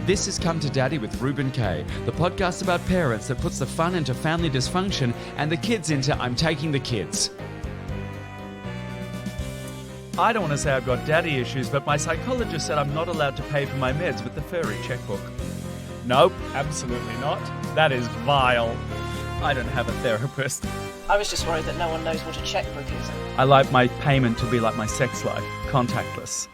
This is Come to Daddy with Reuben K, the podcast about parents that puts the fun into family dysfunction and the kids into I'm taking the kids. I don't want to say I've got daddy issues, but my psychologist said I'm not allowed to pay for my meds with the furry checkbook. Nope, absolutely not. That is vile. I don't have a therapist. I was just worried that no one knows what a checkbook is. I like my payment to be like my sex life, contactless.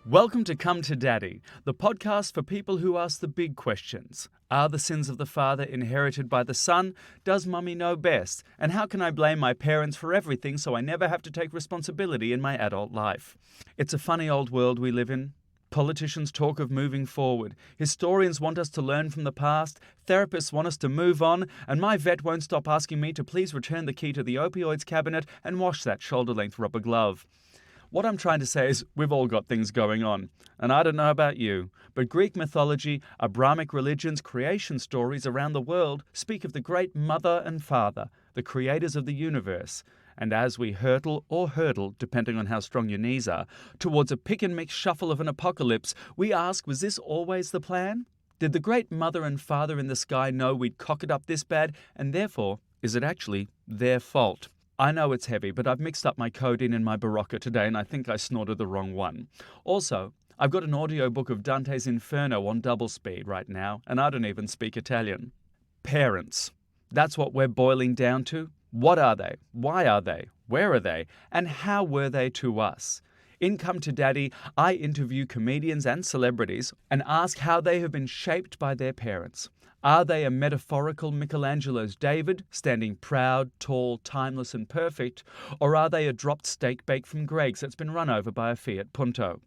Welcome to Come to Daddy, the podcast for people who ask the big questions. Are the sins of the father inherited by the son? Does mummy know best? And how can I blame my parents for everything so I never have to take responsibility in my adult life? It's a funny old world we live in. Politicians talk of moving forward. Historians want us to learn from the past. Therapists want us to move on. And my vet won't stop asking me to please return the key to the opioids cabinet and wash that shoulder-length rubber glove. What I'm trying to say is we've all got things going on. And I don't know about you, but Greek mythology, Abrahamic religions, creation stories around the world speak of the great mother and father, the creators of the universe. And as we hurtle, depending on how strong your knees are, towards a pick-and-mix shuffle of an apocalypse, we ask, was this always the plan? Did the great mother and father in the sky know we'd cock it up this bad? And therefore, is it actually their fault? I know it's heavy, but I've mixed up my codeine and my Barocca today, and I think I snorted the wrong one. Also, I've got an audiobook of Dante's Inferno on double speed right now, and I don't even speak Italian. Parents. That's what we're boiling down to. What are they? Why are they? Where are they? And how were they to us? In Come to Daddy, I interview comedians and celebrities and ask how they have been shaped by their parents. Are they a metaphorical Michelangelo's David, standing proud, tall, timeless and perfect? Or are they a dropped steak baked from Greg's that's been run over by a Fiat Punto?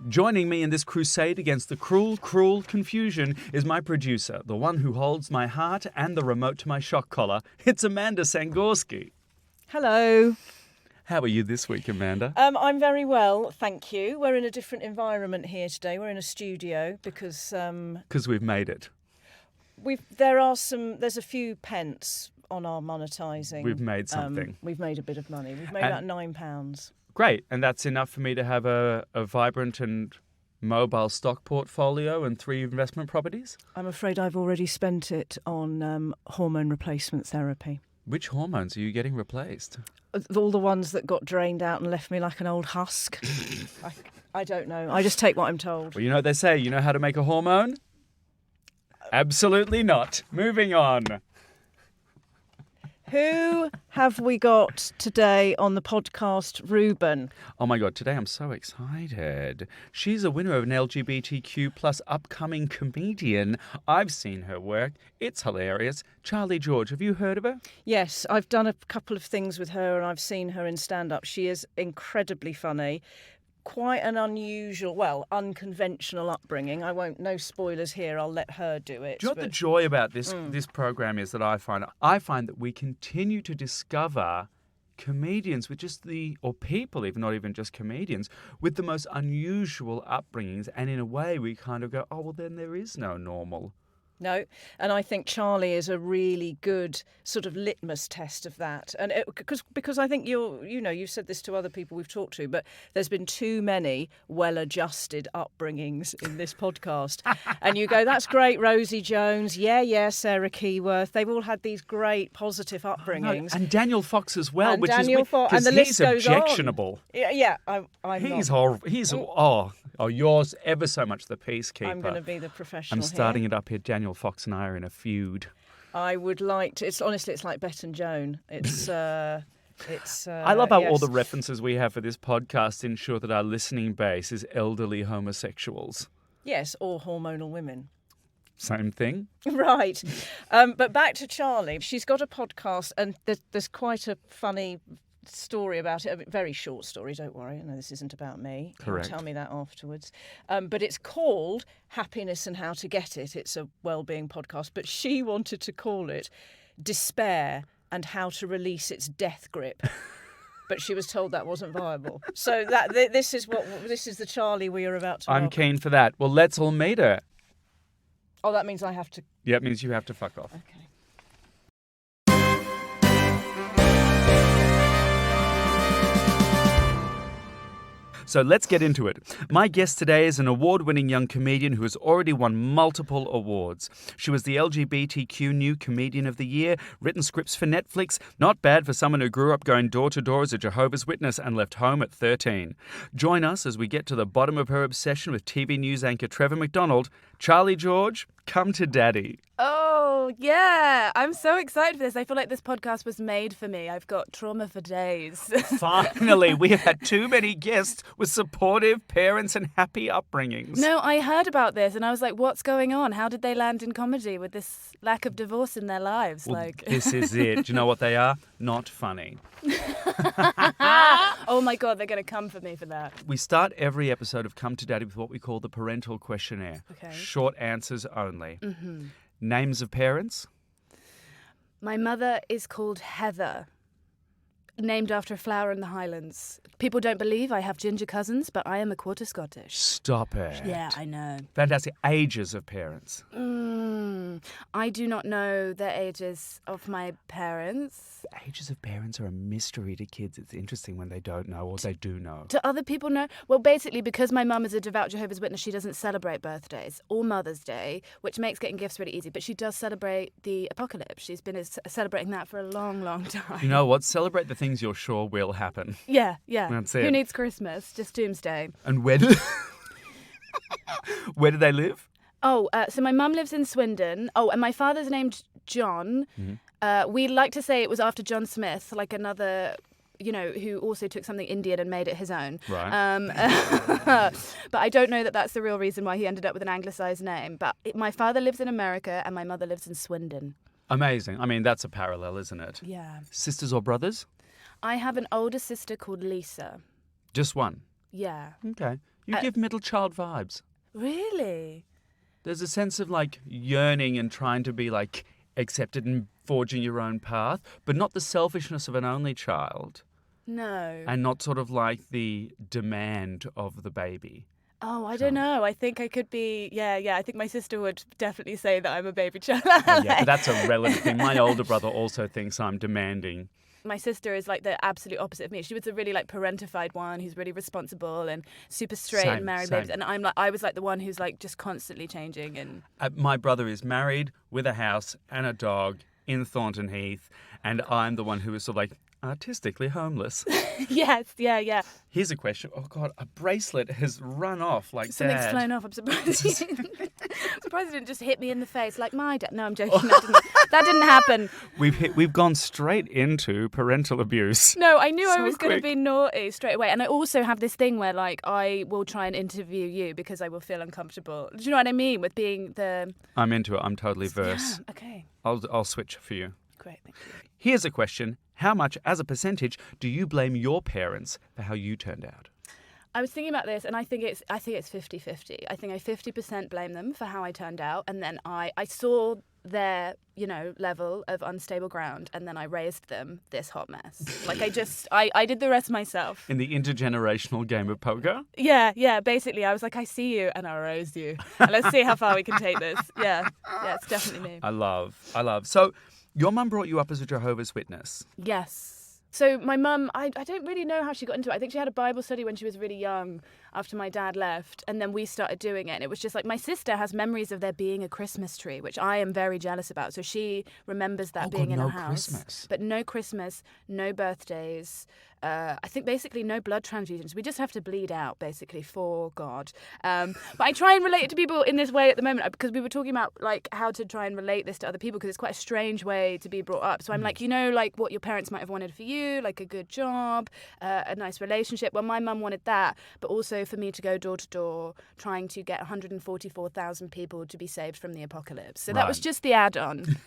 Joining me in this crusade against the cruel confusion is my producer, the one who holds my heart and the remote to my shock collar. It's Amanda Sangorski. Hello. How are you this week, Amanda? I'm very well, thank you. We're in a different environment here today. We're in a studio because we've made it. There's a few pence on our monetising. We've made something. We've made a bit of money. We've made about £9. Great, and that's enough for me to have a vibrant and mobile stock portfolio and 3 investment properties? I'm afraid I've already spent it on hormone replacement therapy. Which hormones are you getting replaced? All the ones that got drained out and left me like an old husk. I don't know. I just take what I'm told. Well, you know what they say. You know how to make a hormone? Absolutely not. Moving on. Who have we got today on the podcast? Reuben. Oh my God, today I'm so excited. She's a winner of an LGBTQ plus upcoming comedian. I've seen her work. It's hilarious. Charlie George, have you heard of her? Yes, I've done a couple of things with her and I've seen her in stand-up. She is incredibly funny. Quite an unusual, unconventional upbringing. No spoilers here, I'll let her do it. Do you know what the joy about this program is that I find? I find that we continue to discover comedians with or people, even not even just comedians, with the most unusual upbringings. And in a way, we kind of go, oh, well, then there is no normal. No, and I think Charlie is a really good sort of litmus test of that. And because I think you've said this to other people we've talked to, but there's been too many well-adjusted upbringings in this podcast. And you go, that's great, Rosie Jones. Yeah, Sarah Keyworth. They've all had these great positive upbringings. And Daniel Fox as well, and which Daniel is Fox, and the list goes objectionable. On. Yeah, He's horrible. Yours ever so much the peacekeeper. I'm going to be the professional. I'm starting it up here. Daniel Fox and I are in a feud. I would like to. It's like Bette and Joan. It's. I love how all the references we have for this podcast ensure that our listening base is elderly homosexuals. Yes, or hormonal women. Same thing. Right. But back to Charlie. She's got a podcast, and there's quite a funny story about it. A very short story, don't worry. No, this isn't about me. Correct. You'll tell me that afterwards. But it's called Happiness and How to Get It. It's a well-being podcast. But she wanted to call it Despair and How to Release Its Death Grip. But she was told that wasn't viable. So this is the Charlie we are about to welcome. I'm keen for that. Well, let's all meet her. Oh, that means I have to... Yeah, it means you have to fuck off. Okay. So let's get into it. My guest today is an award-winning young comedian who has already won multiple awards. She was the LGBTQ New Comedian of the Year, written scripts for Netflix. Not bad for someone who grew up going door-to-door as a Jehovah's Witness and left home at 13. Join us as we get to the bottom of her obsession with TV news anchor Trevor McDonald. Charlie George, come to Daddy. Oh, yeah. I'm so excited for this. I feel like this podcast was made for me. I've got trauma for days. Finally, we have had too many guests with supportive parents and happy upbringings. No, I heard about this and I was like, what's going on? How did they land in comedy with this lack of divorce in their lives? Well, this is it. Do you know what they are? Not funny. Oh my God, they're going to come for me for that. We start every episode of Come to Daddy with what we call the parental questionnaire. Okay. Short answers only. Mm-hmm. Names of parents? My mother is called Heather, named after a flower in the Highlands. People don't believe I have ginger cousins, but I am a quarter Scottish. Stop it. Yeah, I know. Fantastic. Ages of parents? I do not know the ages of my parents. Ages of parents are a mystery to kids. It's interesting when they don't know or they do know. Do other people know? Well, basically, because my mum is a devout Jehovah's Witness, she doesn't celebrate birthdays or Mother's Day, which makes getting gifts really easy. But she does celebrate the apocalypse. She's been celebrating that for a long, long time. You know what? Celebrate the things you're sure will happen. Yeah. That's it. Who needs Christmas? Just Doomsday. And where do they live? Oh, so my mum lives in Swindon. Oh, and my father's named John. Mm-hmm. We like to say it was after John Smith, like another, who also took something Indian and made it his own. Right. But I don't know that that's the real reason why he ended up with an anglicised name. But my father lives in America and my mother lives in Swindon. Amazing. I mean, that's a parallel, isn't it? Yeah. Sisters or brothers? I have an older sister called Lisa. Just one? Yeah. Okay. You give middle child vibes. Really? There's a sense of yearning and trying to be accepted and forging your own path, but not the selfishness of an only child. No. And not sort of the demand of the baby. Oh, I don't know. I think I could be, I think my sister would definitely say that I'm a baby child. Oh, yeah, but that's a relative thing. My older brother also thinks I'm demanding. My sister is the absolute opposite of me. She was a really parentified one who's really responsible and super straight and married babies. And I was the one who's just constantly changing. And my brother is married with a house and a dog in Thornton Heath, and I'm the one who is sort of artistically homeless. Yes, yeah. Here's a question. Oh God, a bracelet has run off Something's Dad. flown off. I'm surprised. I'm surprised it didn't just hit me in the face like my dad. No, I'm joking. That didn't happen. We've gone straight into parental abuse. No, I knew I was quick. going to be naughty straight away. And I also have this thing where I will try and interview you because I will feel uncomfortable. Do you know what I mean with being the... I'm into it. I'm totally verse. Yeah, okay. I'll switch for you. Great, thank you. Here's a question. How much, as a percentage, do you blame your parents for how you turned out? I was thinking about this, and I think it's 50-50. I think I 50% blame them for how I turned out, and then I saw their, level of unstable ground, and then I raised them this hot mess. I did the rest myself. In the intergenerational game of poker? Yeah, basically. I was I see you, and I raised you. And let's see how far we can take this. Yeah, it's definitely me. I love. So, your mum brought you up as a Jehovah's Witness. Yes. So my mum, I don't really know how she got into it. I think she had a Bible study when she was really young after my dad left, and then we started doing it. And it was just my sister has memories of there being a Christmas tree, which I am very jealous about. So she remembers that being in her house. Christmas. But no Christmas, no birthdays. I think basically no blood transfusions. We just have to bleed out, basically, for God. But I try and relate it to people in this way at the moment because we were talking about how to try and relate this to other people because it's quite a strange way to be brought up. So I'm what your parents might have wanted for you, a good job, a nice relationship. Well, my mum wanted that, but also for me to go door to door trying to get 144,000 people to be saved from the apocalypse. So that was just the add-on.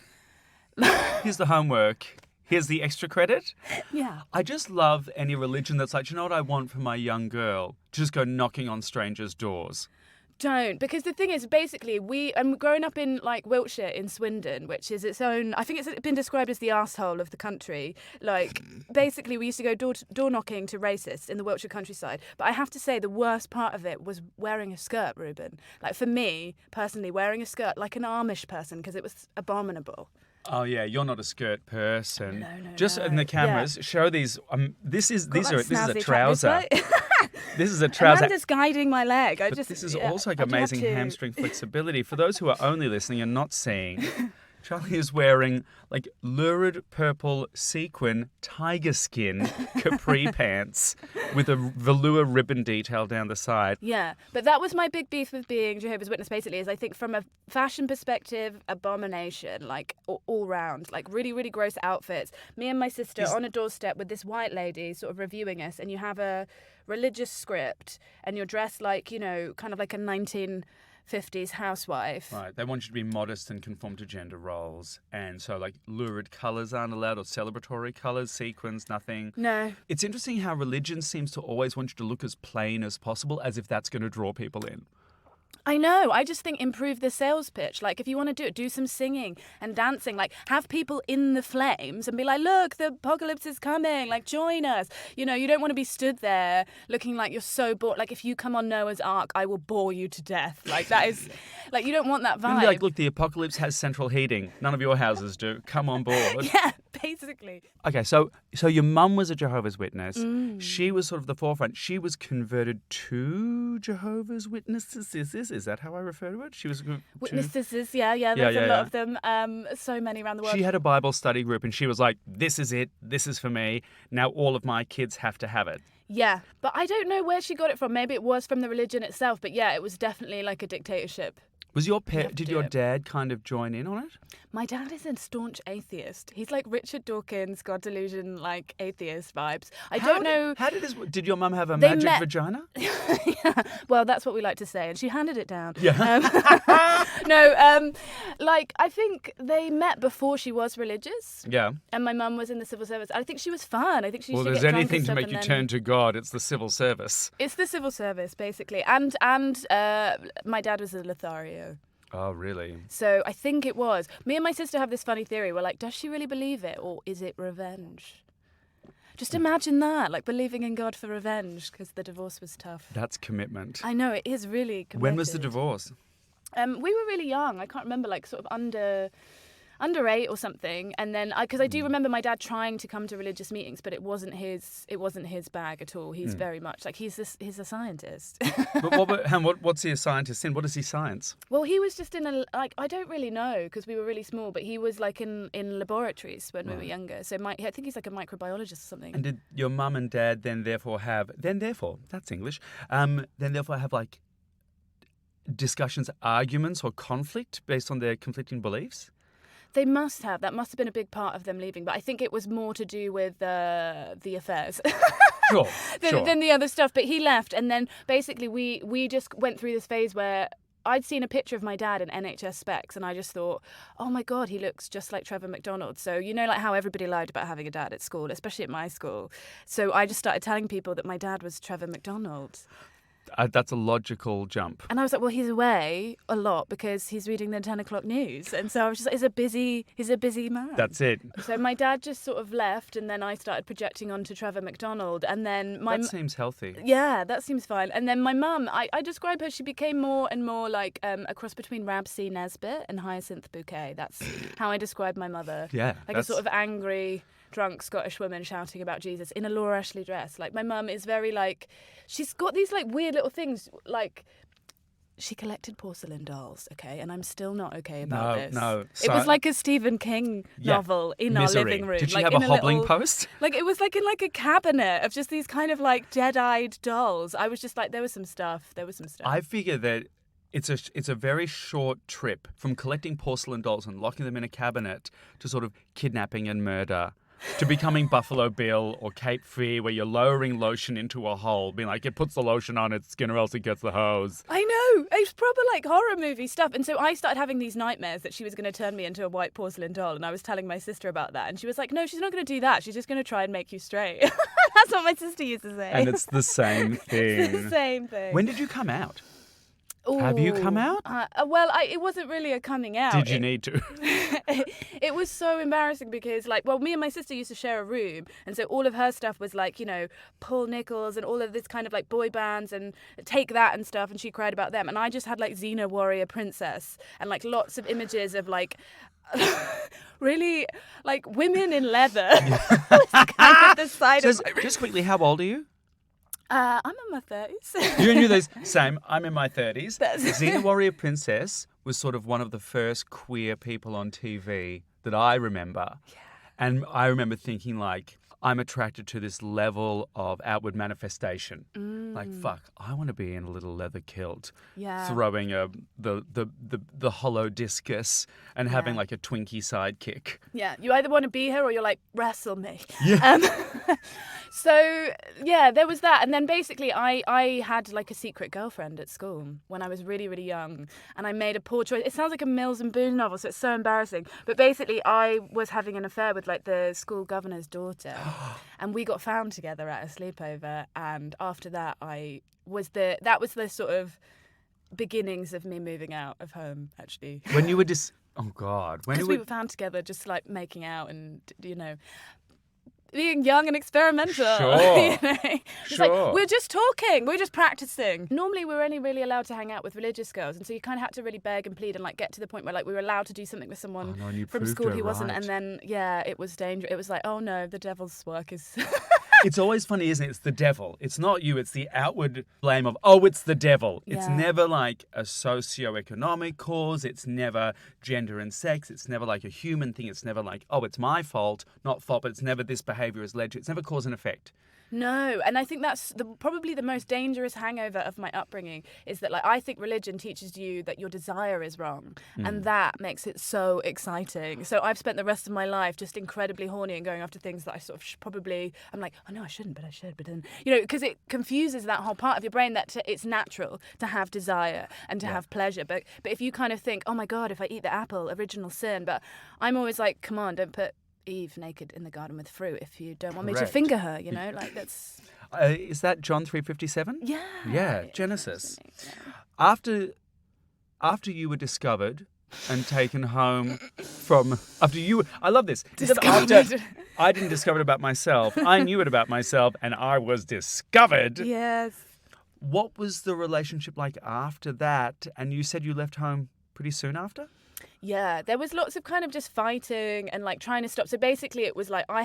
Here's the homework. Here's the extra credit. Yeah. I just love any religion that's you know what I want for my young girl? To just go knocking on strangers' doors. Don't, because the thing is, basically, I'm growing up in Wiltshire in Swindon, which is its own. I think it's been described as the arsehole of the country. Basically, we used to go door knocking to racists in the Wiltshire countryside. But I have to say, the worst part of it was wearing a skirt, Reuben. For me personally, wearing a skirt like an Amish person because it was abominable. Oh yeah, you're not a skirt person. No. Just in the cameras, show these. This is a snazzy trouser. This is a trouser. Amanda's guiding my leg. This is also like amazing hamstring flexibility. For those who are only listening and not seeing, Charlie is wearing like lurid purple sequin tiger skin capri pants with a velour ribbon detail down the side. Yeah, but that was my big beef with being Jehovah's Witness, basically, is I think from a fashion perspective, abomination, like all round, like really, really gross outfits. Me and my sister on a doorstep with this white lady sort of reviewing us, and you have a religious script and you're dressed like, you know, kind of like a 1950s housewife. Right, they want you to be modest and conform to gender roles. And so, like, lurid colours aren't allowed, or celebratory colours, sequins, nothing. No. It's interesting how religion seems to always want you to look as plain as possible, as if that's going to draw people in. I know. I just think improve the sales pitch. Like, if you want to do it, do some singing and dancing. Like, have people in the flames and be like, look, the apocalypse is coming. Like, join us. You know, you don't want to be stood there looking like you're so bored. Like, if you come on Noah's Ark, I will bore you to death. Like, that is, like, you don't want that vibe. Like, look, the apocalypse has central heating. None of your houses do. Come on board. Yeah, basically. Okay, so your mum was a Jehovah's Witness. She was sort of the forefront. She was converted to Jehovah's Witnesses. Is that how I refer to it? She was Witnesses, yeah. There's a lot of them. So many around the world. She had a Bible study group, and she was like, "This is it. This is for me. Now all of my kids have to have it." Yeah, but I don't know where she got it from. Maybe it was from the religion itself. But yeah, it was definitely like a dictatorship. Was did your dad kind of join in on it? My dad is a staunch atheist. He's like Richard Dawkins, God delusion, like atheist vibes. I don't know. How did your mum have a magic vagina? Yeah, well, that's what we like to say, and she handed it down. Yeah. Like I think they met before she was religious. Yeah. And my mum was in the civil service. I think she was fun. I think she used Well, to there's get drunk anything and to stuff, make you turn to God, it's the civil service. It's the civil service, basically, and my dad was a Lothario. Oh, really? So I think it was. Me and my sister have this funny theory. We're like, does she really believe it, or is it revenge? Just imagine that, like believing in God for revenge, because the divorce was tough. That's commitment. I know, it is really committed. When was the divorce? We were really young. I can't remember, like sort of under 8 or something. And then because I do remember my dad trying to come to religious meetings, but it wasn't his bag at all. He's very much like he's a scientist. But what's he a scientist in? What is he science? Well, he was just in I don't really know because we were really small, but he was like in laboratories when we were younger. So I think he's like a microbiologist or something. And did your mum and dad that's English, then therefore have like discussions, arguments or conflict based on their conflicting beliefs? They must have. That must have been a big part of them leaving. But I think it was more to do with the affairs Sure. than the other stuff. But he left. And then basically we just went through this phase where I'd seen a picture of my dad in NHS specs. And I just thought, oh, my God, he looks just like Trevor McDonald. So, you know, like how everybody lied about having a dad at school, especially at my school. So I just started telling people that my dad was Trevor McDonald. That's a logical jump. And I was like, well, he's away a lot because he's reading the 10 o'clock news. And so I was just like, he's a busy man. That's it. So my dad just sort of left, and then I started projecting onto Trevor McDonald. And then that seems healthy. Yeah, that seems fine. And then my mum, I describe her, she became more and more like a cross between Rabsy Nesbitt and Hyacinth Bouquet. That's how I describe my mother. Yeah. Like a sort of angry, drunk Scottish woman shouting about Jesus in a Laura Ashley dress. Like my mum is very like, she's got these like weird little things, like she collected porcelain dolls, okay, and I'm still not okay about this. No. It was like a Stephen King novel in Misery. Our living room. Did she like have a hobbling post? Like it was like in like a cabinet of just these kind of like dead-eyed dolls. I was just like, there was some stuff. I figure that it's a very short trip from collecting porcelain dolls and locking them in a cabinet to sort of kidnapping and murder, to becoming Buffalo Bill or Cape Fear, where you're lowering lotion into a hole, being like, it puts the lotion on its skin or else it gets the hose. I know. It's proper like horror movie stuff. And so I started having these nightmares that she was going to turn me into a white porcelain doll. And I was telling my sister about that. And she was like, no, she's not going to do that. She's just going to try and make you straight. That's what my sister used to say. And it's the same thing. It's the same thing. When did you come out? Ooh. Have you come out? It wasn't really a coming out. Did you need to? It was so embarrassing because, me and my sister used to share a room, and so all of her stuff was like, you know, Paul Nichols and all of this kind of like boy bands and Take That and stuff, and she cried about them, and I just had like Xena Warrior Princess and like lots of images of like really like women in leather. Was kind of the side of just quickly, how old are you? I'm in my 30s. You knew those. Same. I'm in my 30s. That's- Xena Warrior Princess was sort of one of the first queer people on TV that I remember. Yeah. And I remember thinking, like, I'm attracted to this level of outward manifestation. Like, fuck, I want to be in a little leather kilt, throwing the hollow discus and having like a Twinkie sidekick. Yeah, you either want to be her or you're like, wrestle me. Yeah. So, yeah, there was that. And then basically I had like a secret girlfriend at school when I was really, really young. And I made a poor choice. It sounds like a Mills and Boon novel, so it's so embarrassing. But basically I was having an affair with like the school governor's daughter. And we got found together at a sleepover. And after that, that was the sort of beginnings of me moving out of home, actually. When you were oh, God. Because we were found together just like making out and, being young and experimental. Sure. It's like, we're just talking, we're just practicing. Normally we were only really allowed to hang out with religious girls, and so you kind of had to really beg and plead and like get to the point where like we were allowed to do something with someone from school who wasn't, and then it was dangerous. It was like, oh no, the devil's work is It's always funny, isn't it? It's the devil. It's not you. It's the outward blame of, oh, it's the devil. It's never like a socio-economic cause. It's never gender and sex. It's never like a human thing. It's never like, oh, it's my fault, not fault, but it's never this behaviour has led to. It's never cause and effect. No, and I think that's probably the most dangerous hangover of my upbringing is that like I think religion teaches you that your desire is wrong, and that makes it so exciting. So I've spent the rest of my life just incredibly horny and going after things that I sort of I'm like, oh no, I shouldn't, but I should, but then because it confuses that whole part of your brain that it's natural to have desire and to have pleasure, but if you kind of think, oh my God, if I eat the apple, original sin, but I'm always like, come on, don't put Eve naked in the garden with fruit if you don't want me to finger her, like that's... Is that John 3:57? Yeah, Genesis. After you were discovered and taken home from... I love this. I didn't discover it about myself. I knew it about myself and I was discovered. Yes. What was the relationship like after that? And you said you left home pretty soon after? Yeah, there was lots of kind of just fighting and like trying to stop. So basically it was like I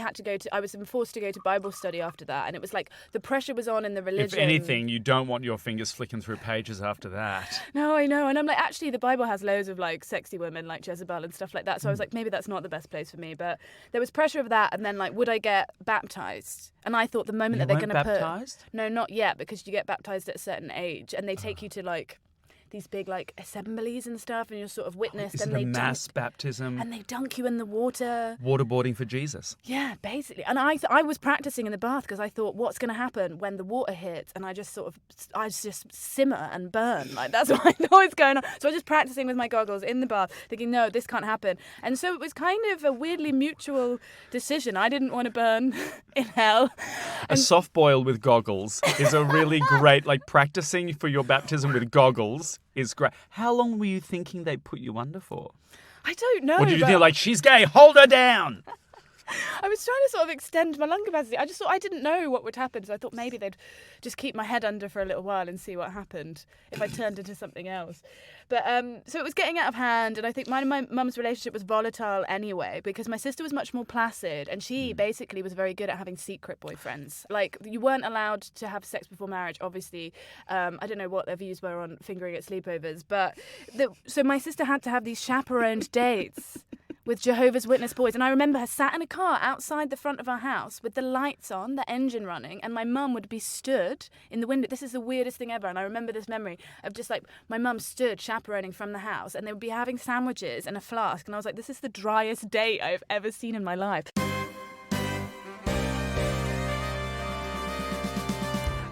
was forced to go to Bible study after that. And it was like the pressure was on in the religion. If anything, you don't want your fingers flicking through pages after that. No, I know. And I'm like, actually, the Bible has loads of like sexy women like Jezebel and stuff like that. So I was like, maybe that's not the best place for me. But there was pressure of that. And then like, would I get baptized? And I thought the moment that they're going to put... baptized? No, not yet, because you get baptized at a certain age. And they take you to like... these big like assemblies and stuff, and you're sort of witnessed. Is and it they a mass baptism? And they dunk you in the water. Waterboarding for Jesus. Yeah, basically. And I was practicing in the bath because I thought, what's going to happen when the water hits? And I just simmer and burn. Like that's what I thought was going on. So I was just practicing with my goggles in the bath, thinking, no, this can't happen. And so it was kind of a weirdly mutual decision. I didn't want to burn in hell. A soft boil with goggles is a really great, like practicing for your baptism with goggles is great. How long were you thinking they put you under for? I don't know. Or did you think like, she's gay, hold her down? I was trying to sort of extend my lung capacity. I just thought I didn't know what would happen, so I thought maybe they'd just keep my head under for a little while and see what happened if I turned into something else. But so it was getting out of hand, and I think my mum's relationship was volatile anyway because my sister was much more placid, and she basically was very good at having secret boyfriends. Like you weren't allowed to have sex before marriage, obviously. I don't know what their views were on fingering at sleepovers, but so my sister had to have these chaperoned dates with Jehovah's Witness boys. And I remember her sat in a car outside the front of our house with the lights on, the engine running, and my mum would be stood in the window. This is the weirdest thing ever. And I remember this memory of just like my mum stood chaperoning from the house, and they would be having sandwiches and a flask. And I was like, this is the driest date I've ever seen in my life.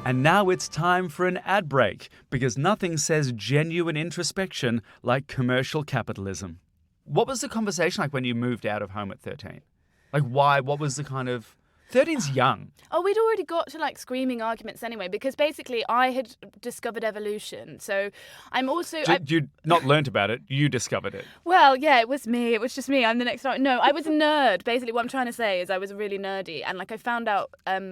And now it's time for an ad break, because nothing says genuine introspection like commercial capitalism. What was the conversation like when you moved out of home at 13? Like, why? What was the kind of... 13's young. Oh, we'd already got to like screaming arguments anyway, because basically I had discovered evolution. So I'm also... You not learnt about it, you discovered it. Well, yeah, it was me. It was just me. I'm the next... No, I was a nerd. Basically, what I'm trying to say is I was really nerdy. And like I found out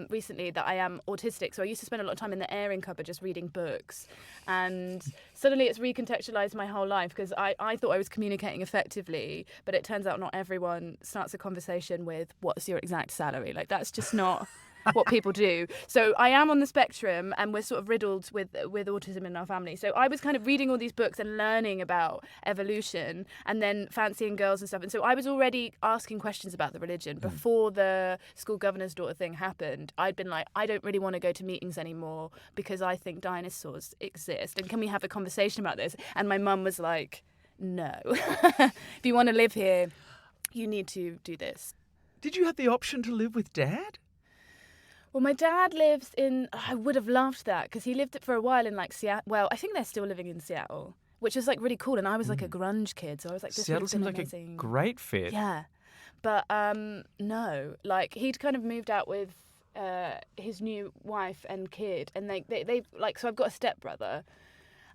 recently that I am autistic. So I used to spend a lot of time in the airing cupboard just reading books. And suddenly it's recontextualized my whole life, because I thought I was communicating effectively, but it turns out not everyone starts a conversation with, what's your exact salary? Like, that's just not what people do. So I am on the spectrum, and we're sort of riddled with autism in our family. So I was kind of reading all these books and learning about evolution, and then fancying girls and stuff. And so I was already asking questions about the religion before the school governor's daughter thing happened. I'd been like, I don't really want to go to meetings anymore because I think dinosaurs exist, and can we have a conversation about this? And my mum was like, no. If you want to live here, you need to do this. Did you have the option to live with Dad? Well, my dad lives in... I would have loved that, because he lived for a while in, like, Seattle. Well, I think they're still living in Seattle, which is, like, really cool. And I was, like, a grunge kid, so I was like, this Seattle seems like amazing. A great fit. Yeah. But, no. Like, he'd kind of moved out with his new wife and kid, and they like... So I've got a stepbrother.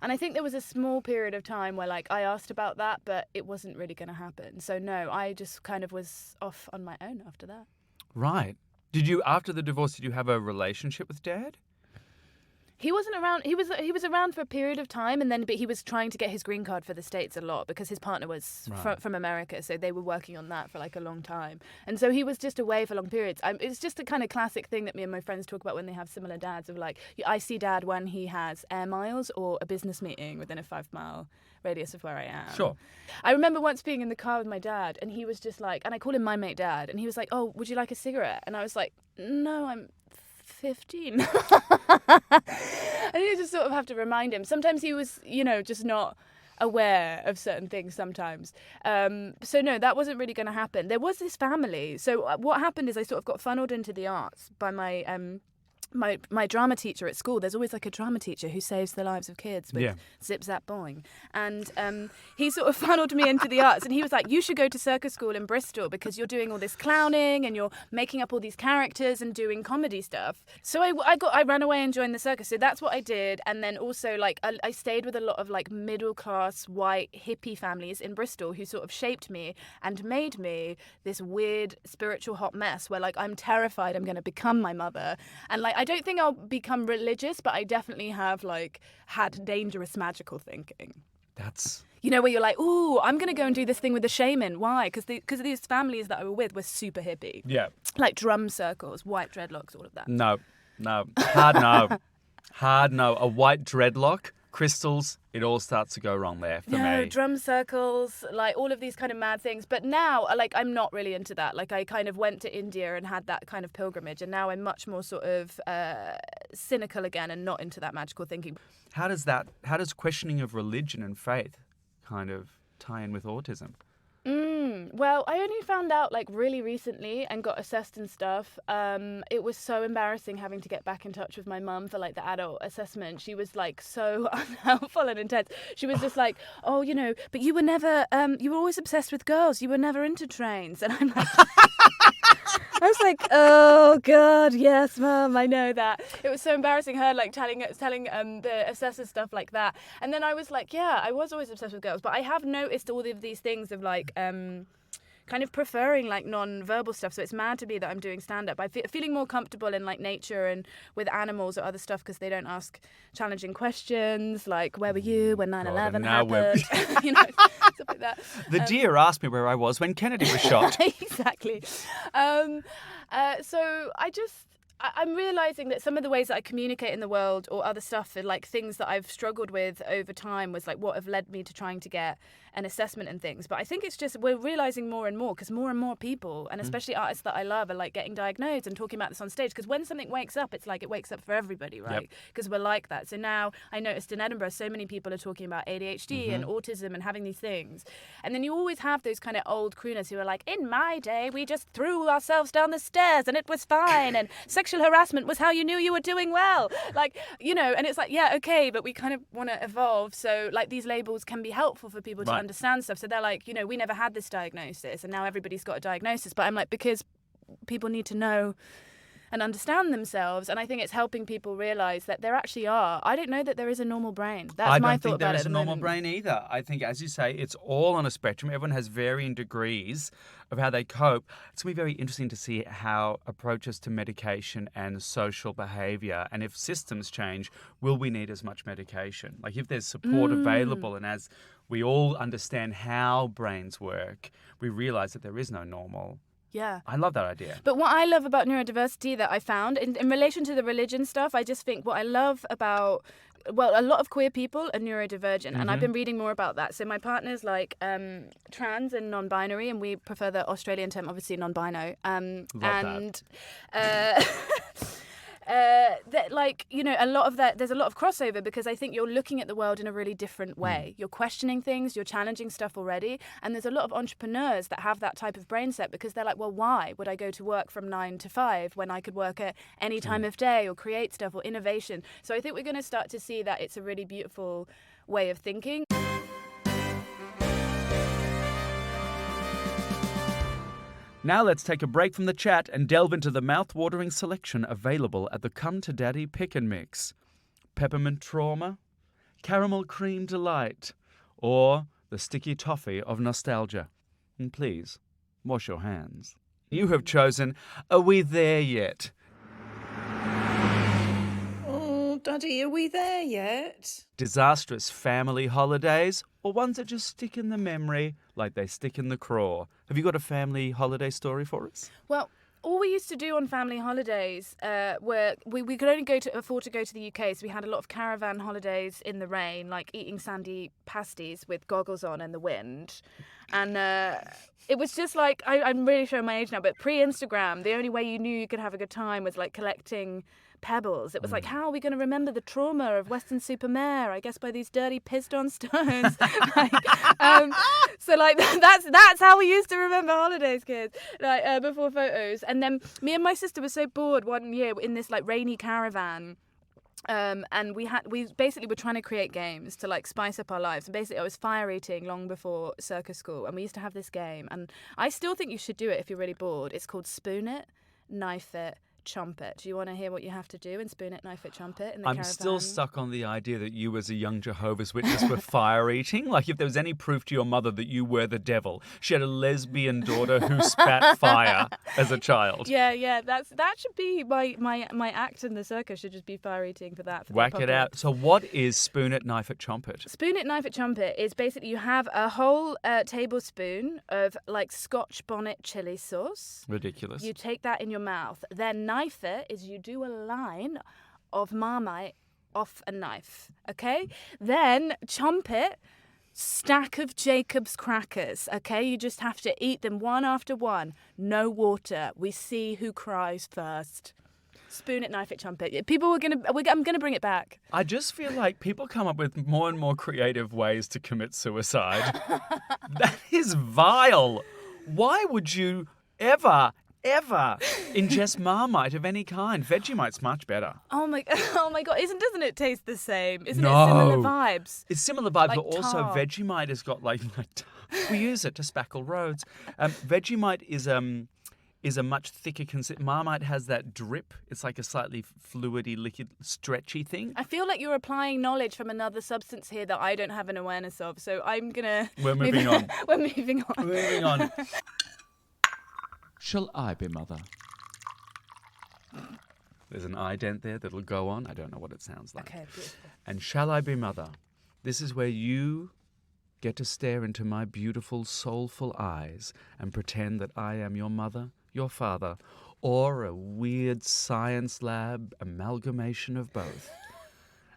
And I think there was a small period of time where, like, I asked about that, but it wasn't really going to happen. So, no, I just kind of was off on my own after that. Right. Did you, after the divorce, did you have a relationship with Dad? He wasn't around. He was around for a period of time, and then but he was trying to get his green card for the States a lot because his partner was from America, so they were working on that for like a long time, and so he was just away for long periods. It's just a kind of classic thing that me and my friends talk about when they have similar dads of like, I see Dad when he has air miles or a business meeting within a 5-mile radius of where I am. Sure. I remember once being in the car with my dad, and he was just like, and I call him my mate Dad, and he was like, oh, would you like a cigarette? And I was like, no, I'm 15. And you just sort of have to remind him. Sometimes he was, just not aware of certain things sometimes. So no, that wasn't really going to happen. There was this family. So what happened is I sort of got funneled into the arts by my drama teacher at school. There's always like a drama teacher who saves the lives of kids with zip zap boing, and he sort of funneled me into the arts, and he was like, you should go to circus school in Bristol because you're doing all this clowning and you're making up all these characters and doing comedy stuff. So I ran away and joined the circus. So that's what I did. And then also like I stayed with a lot of like middle class white hippie families in Bristol who sort of shaped me and made me this weird spiritual hot mess where like I'm terrified I'm going to become my mother, and like I don't think I'll become religious, but I definitely have like had dangerous magical thinking. That's... where you're like, ooh, I'm going to go and do this thing with the shaman. Why? Because these families that I were with were super hippie. Yeah. Like drum circles, white dreadlocks, all of that. No. Hard no. Hard no. A white dreadlock, crystals, it all starts to go wrong there for me. No, drum circles, like all of these kind of mad things. But now, like, I'm not really into that. Like, I kind of went to India and had that kind of pilgrimage, and now I'm much more sort of cynical again and not into that magical thinking. How does questioning of religion and faith kind of tie in with autism? Well, I only found out like really recently and got assessed and stuff. It was so embarrassing having to get back in touch with my mum for like the adult assessment. She was like so unhelpful and intense. She was just like, oh, but you were never, you were always obsessed with girls. You were never into trains. And I'm like... I was like, oh God, yes, Mum, I know that. It was so embarrassing, her like telling the assessor stuff like that. And then I was like, yeah, I was always obsessed with girls, but I have noticed all of these things of like kind of preferring like non-verbal stuff. So it's mad to me that I'm doing stand-up. I'm feeling more comfortable in like nature and with animals or other stuff because they don't ask challenging questions like, where were you when 9/11 happened? Stuff like that. The deer asked me where I was when Kennedy was shot. Exactly. So I'm realising that some of the ways that I communicate in the world or other stuff are like things that I've struggled with over time was like what have led me to trying to get an assessment and things. But I think it's just we're realising more and more because more and more people, and especially artists that I love, are like getting diagnosed and talking about this on stage because when something wakes up, it's like it wakes up for everybody, right? Because we're like that. So now I noticed in Edinburgh so many people are talking about ADHD and autism and having these things. And then you always have those kind of old crooners who are like, in my day, we just threw ourselves down the stairs and it was fine and sexual harassment was how you knew you were doing well. Like, and it's like, yeah, okay, but we kind of want to evolve. So like these labels can be helpful for people to understand stuff. So they're like, we never had this diagnosis and now everybody's got a diagnosis. But I'm like, because people need to know and understand themselves. And I think it's helping people realise that there actually are. I don't know that there is a normal brain. That's my thought about it. I don't think there is a normal brain either. I think, as you say, it's all on a spectrum. Everyone has varying degrees of how they cope. It's going to be very interesting to see how approaches to medication and social behaviour, and if systems change, will we need as much medication? Like if there's support available, and as we all understand how brains work, we realise that there is no normal Yeah. I love that idea. But what I love about neurodiversity that I found, in relation to the religion stuff, I just think what I love about, well, a lot of queer people are neurodivergent, and I've been reading more about that. So my partner's like trans and non-binary, and we prefer the Australian term, obviously non-bino. Love that, like, you know, a lot of that, there's a lot of crossover because I think you're looking at the world in a really different way. You're questioning things, you're challenging stuff already, and there's a lot of entrepreneurs that have that type of brain set because they're like, well, why would I go to work from 9 to 5 when I could work at any time of day or create stuff or innovation? So I think we're going to start to see that it's a really beautiful way of thinking. Now let's take a break from the chat and delve into the mouth-watering selection available at the Come to Daddy Pick and Mix. Peppermint Trauma, Caramel Cream Delight, or the Sticky Toffee of Nostalgia. And please, wash your hands. You have chosen Are We There Yet? Daddy, are we there yet? Disastrous family holidays, or ones that just stick in the memory like they stick in the craw. Have you got a family holiday story for us? Well, all we used to do on family holidays were we could only afford to go to the UK, so we had a lot of caravan holidays in the rain, like eating sandy pasties with goggles on in the wind. And it was just like, I'm really showing my age now, but pre-Instagram, the only way you knew you could have a good time was like collecting pebbles. It was like, how are we going to remember the trauma of Weston-super-Mare? I guess by these dirty pissed-on stones. So like that's how we used to remember holidays, kids. Like before photos. And then me and my sister were so bored one year in this like rainy caravan. And we basically were trying to create games to like spice up our lives. And basically I was fire eating long before circus school, and we used to have this game, and I still think you should do it if you're really bored. It's called Spoon It, Knife It, Chomp It. Do you want to hear what you have to do in Spoon It, Knife It, Chomp It in the I'm caravan? still stuck on the idea that you as a young Jehovah's Witness were fire eating. Like if there was any proof to your mother that you were the devil. She had a lesbian daughter who spat fire as a child. Yeah, that should be my act in the circus, should just be fire eating for that. For Whack it out. So what is Spoon It, Knife It, Chomp It? Spoon It, Knife It, Chomp It is basically you have a whole tablespoon of like Scotch bonnet chili sauce. Ridiculous. You take that in your mouth. Then Knife It is you do a line of Marmite off a knife, okay? Then Chomp It, stack of Jacob's crackers, okay? You just have to eat them one after one. No water. We see who cries first. Spoon It, Knife It, Chomp It. I'm gonna bring it back. I just feel like people come up with more and more creative ways to commit suicide. That is vile. Why would you ever ingest Marmite of any kind? Vegemite's much better. Oh my god! Doesn't it taste the same? Isn't it similar vibes? It's similar vibes, Like but also tar. Vegemite has got like we use it to spackle roads. Vegemite is a much thicker Marmite has that drip. It's like a slightly fluidy, liquid, stretchy thing. I feel like you're applying knowledge from another substance here that I don't have an awareness of. So I'm gonna. We're moving on. We're moving on. Moving on. Shall I be mother? There's an ident there that'll go on. I don't know what it sounds like. Okay, beautiful. And shall I be mother? This is where you get to stare into my beautiful, soulful eyes and pretend that I am your mother, your father, or a weird science lab amalgamation of both,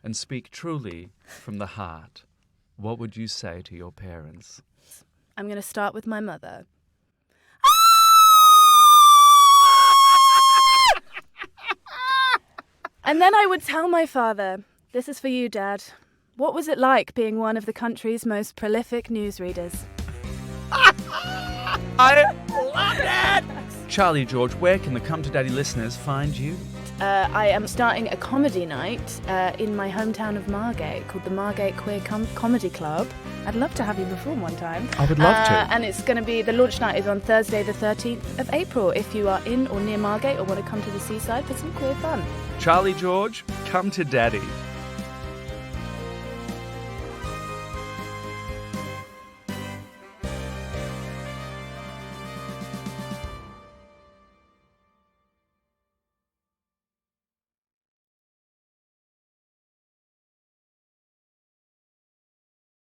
and speak truly from the heart. What would you say to your parents? I'm going to start with my mother. And then I would tell my father, this is for you, Dad. What was it like being one of the country's most prolific newsreaders? I love that! Charlie George, where can the Come to Daddy listeners find you? I am starting a comedy night in my hometown of Margate called the Margate Queer Comedy Club. I'd love to have you perform one time. I would love to. And it's going to be, the launch night is on Thursday the 13th of April if you are in or near Margate or want to come to the seaside for some queer fun. Charlie George, Come to Daddy.